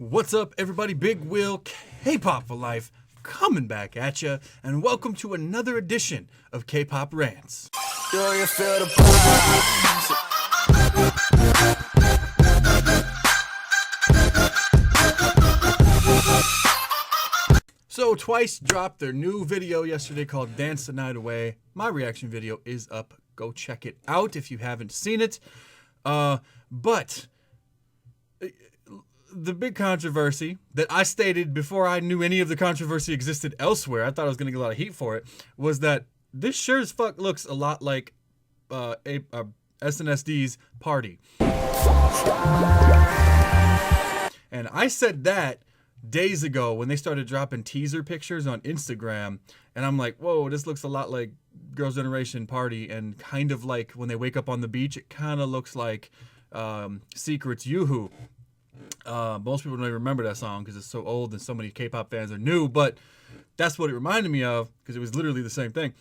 What's up, everybody? Big Will, K-Pop for Life, coming back at ya, and welcome to another edition of Kpop Rantz. Do you feel the vibes? So Twice dropped their new video yesterday called Dance the Night Away. My reaction video is up. Go check it out if you haven't seen it. But the big controversy that I stated before I knew any of the controversy existed elsewhere, I thought I was going to get a lot of heat for it, was that this sure as fuck looks a lot like Snsd's Party. And I said that days ago when they started dropping teaser pictures on Instagram, and I'm like, whoa, this looks a lot like Girls' Generation Party, and kind of like when they wake up on the beach, it kind of looks like Secret's Yoo-Hoo. Most people don't even remember that song because it's so old and so many K-pop fans are new, but that's what it reminded me of because it was literally the same thing.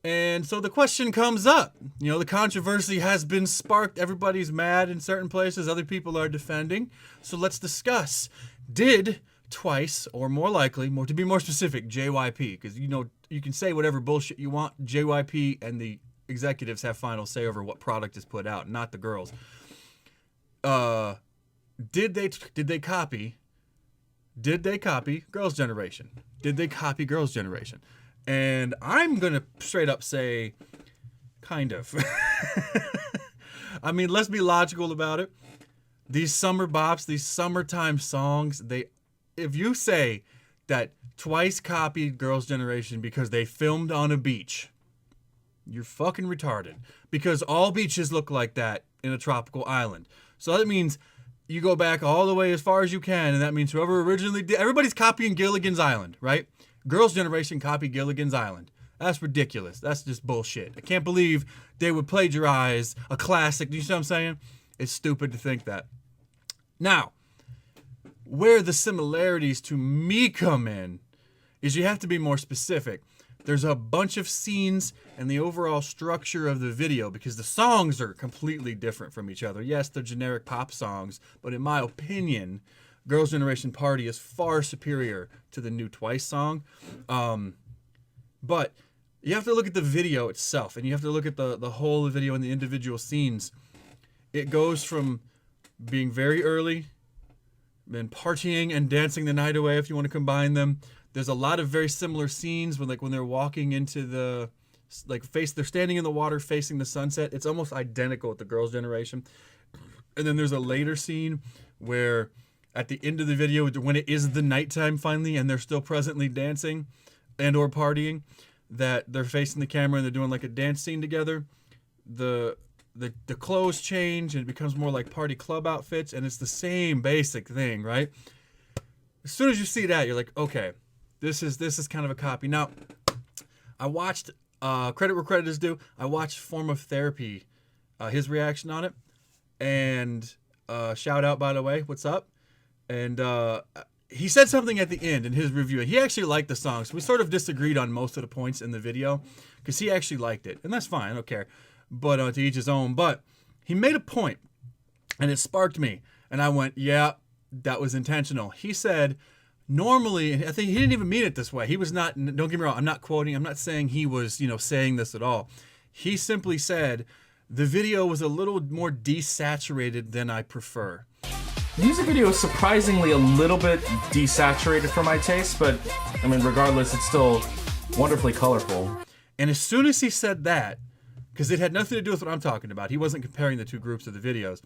And so the question comes up, you know, the controversy has been sparked. Everybody's mad in certain places. Other people are defending. So let's discuss. Did Twice, or more likely, to be more specific, JYP, because, you know, you can say whatever bullshit you want. JYP and the executives have final say over what product is put out, not the girls. Did they copy Girls' Generation? Did they copy Girls' Generation? And I'm going to straight up say, kind of. I mean, let's be logical about it. These summer bops, these summertime songs, if you say that Twice copied Girls' Generation because they filmed on a beach, you're fucking retarded. Because all beaches look like that in a tropical island. So that means you go back all the way as far as you can, and that means whoever originally did, everybody's copying Gilligan's Island, right? Girls' Generation copied Gilligan's Island. That's ridiculous. That's just bullshit. I can't believe they would plagiarize a classic. Do you see what I'm saying? It's stupid to think that. Now, where the similarities to me come in is you have to be more specific. There's a bunch of scenes and the overall structure of the video because the songs are completely different from each other. Yes, they're generic pop songs, but in my opinion, Girls' Generation Party is far superior to the new Twice song. But you have to look at the video itself, and you have to look at the whole video and the individual scenes. It goes from being very early, then partying and dancing the night away if you want to combine them. There's a lot of very similar scenes when they're walking into the they're standing in the water facing the sunset. It's almost identical with the Girls' Generation. And then there's a later scene where at the end of the video, when it is the nighttime finally and they're still presently dancing and or partying, that they're facing the camera and they're doing like a dance scene together. The clothes change and it becomes more like party club outfits, and it's the same basic thing, right? As soon as you see that, you're like, okay, this is kind of a copy. Now, I watched credit where credit is due. I watched Form of Therapy, his reaction on it, and shout out, by the way, what's up? And he said something at the end in his review. He actually liked the song, so we sort of disagreed on most of the points in the video because he actually liked it, and that's fine. I don't care. But to each his own. But he made a point, and it sparked me. And I went, yeah, that was intentional. He said, normally, and I think he didn't even mean it this way. He was not, don't get me wrong, I'm not quoting, I'm not saying he was, saying this at all. He simply said, the video was a little more desaturated than I prefer. The music video is surprisingly a little bit desaturated for my taste, but, I mean, regardless, it's still wonderfully colorful. And as soon as he said that, because it had nothing to do with what I'm talking about. He wasn't comparing the two groups of the videos.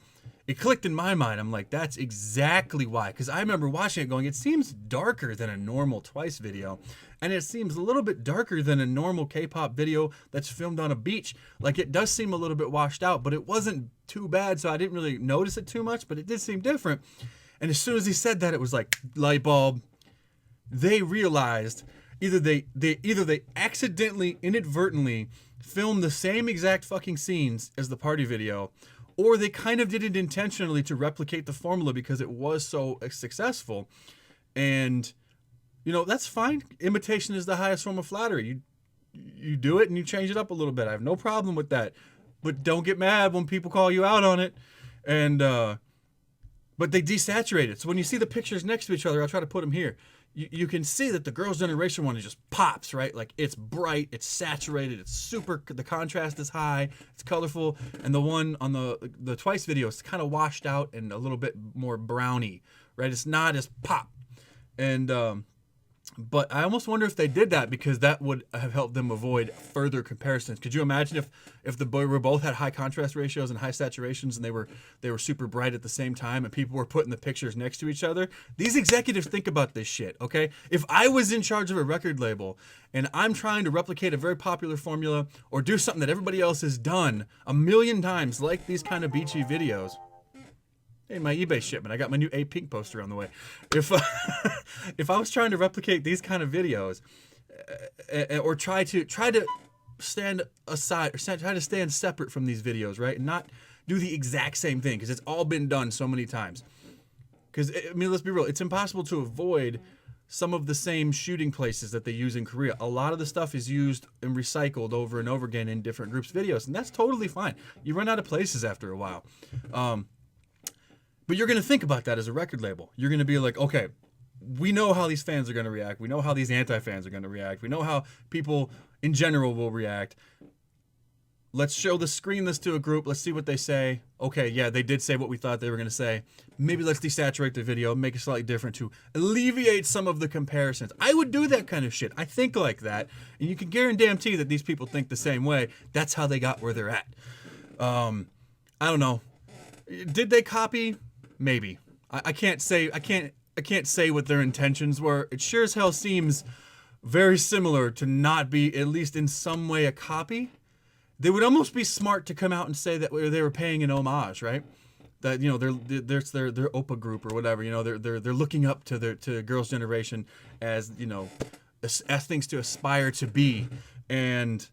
It clicked in my mind. I'm like, that's exactly why. Because I remember watching it going, it seems darker than a normal Twice video. And it seems a little bit darker than a normal K-pop video that's filmed on a beach. Like, it does seem a little bit washed out, but it wasn't too bad, so I didn't really notice it too much, but it did seem different. And as soon as he said that, it was like, light bulb. They realized either they accidentally, inadvertently filmed the same exact fucking scenes as the party video, or they kind of did it intentionally to replicate the formula because it was so successful. And, that's fine. Imitation is the highest form of flattery. You do it and you change it up a little bit. I have no problem with that. But don't get mad when people call you out on it. And, but they desaturate it. So when you see the pictures next to each other, I'll try to put them here. You can see that the Girls' Generation one, it just pops, right? Like, it's bright, it's saturated, it's super, the contrast is high, it's colorful. And the one on the Twice video is kind of washed out and a little bit more browny, right? It's not as pop. And, but I almost wonder if they did that because that would have helped them avoid further comparisons. Could you imagine if the boy were both had high contrast ratios and high saturations and they were super bright at the same time and people were putting the pictures next to each other? These executives think about this shit, okay? If I was in charge of a record label and I'm trying to replicate a very popular formula or do something that everybody else has done a million times, like these kind of beachy videos. Hey, my eBay shipment. I got my new A Pink poster on the way. If I was trying to replicate these kind of videos, or try to stand aside, or try to stand separate from these videos, right, and not do the exact same thing because it's all been done so many times. Because I mean, let's be real. It's impossible to avoid some of the same shooting places that they use in Korea. A lot of the stuff is used and recycled over and over again in different groups' videos, and that's totally fine. You run out of places after a while. But you're going to think about that as a record label. You're going to be like, okay, we know how these fans are going to react. We know how these anti-fans are going to react. We know how people in general will react. Let's screen this to a group. Let's see what they say. Okay, yeah, they did say what we thought they were going to say. Maybe let's desaturate the video, make it slightly different to alleviate some of the comparisons. I would do that kind of shit. I think like that. And you can guarantee that these people think the same way. That's how they got where they're at. I don't know. Did they copy? Maybe. I can't say what their intentions were. It sure as hell seems very similar to not be, at least in some way, a copy. They would almost be smart to come out and say that they were paying an homage, right? That, you know, their Oppa group or whatever. You know, they're looking up to Girls' Generation as, you know, as things to aspire to be, and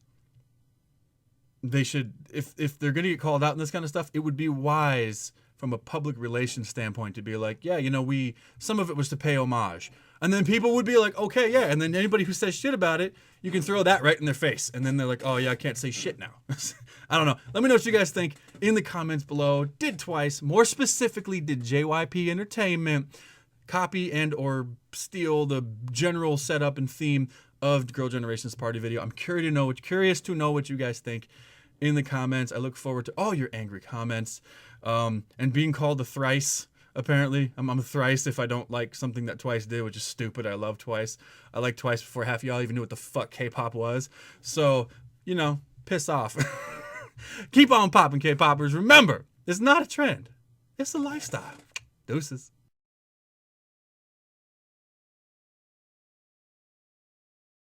they should, if they're gonna get called out in this kind of stuff, it would be wise from a public relations standpoint to be like, yeah, you know, some of it was to pay homage. And then people would be like, okay, yeah. And then anybody who says shit about it, you can throw that right in their face. And then they're like, oh yeah, I can't say shit now. I don't know. Let me know what you guys think in the comments below. Did Twice, more specifically, did JYP Entertainment copy and or steal the general setup and theme of Girl Generation's party video? I'm curious to know what you guys think in the comments. I look forward to all your angry comments. And being called a thrice, apparently. I'm a thrice if I don't like something that Twice did, which is stupid. I love Twice. I liked Twice before half y'all even knew what the fuck K-pop was. So, you know, piss off. Keep on popping, K-poppers. Remember, it's not a trend. It's a lifestyle. Deuces.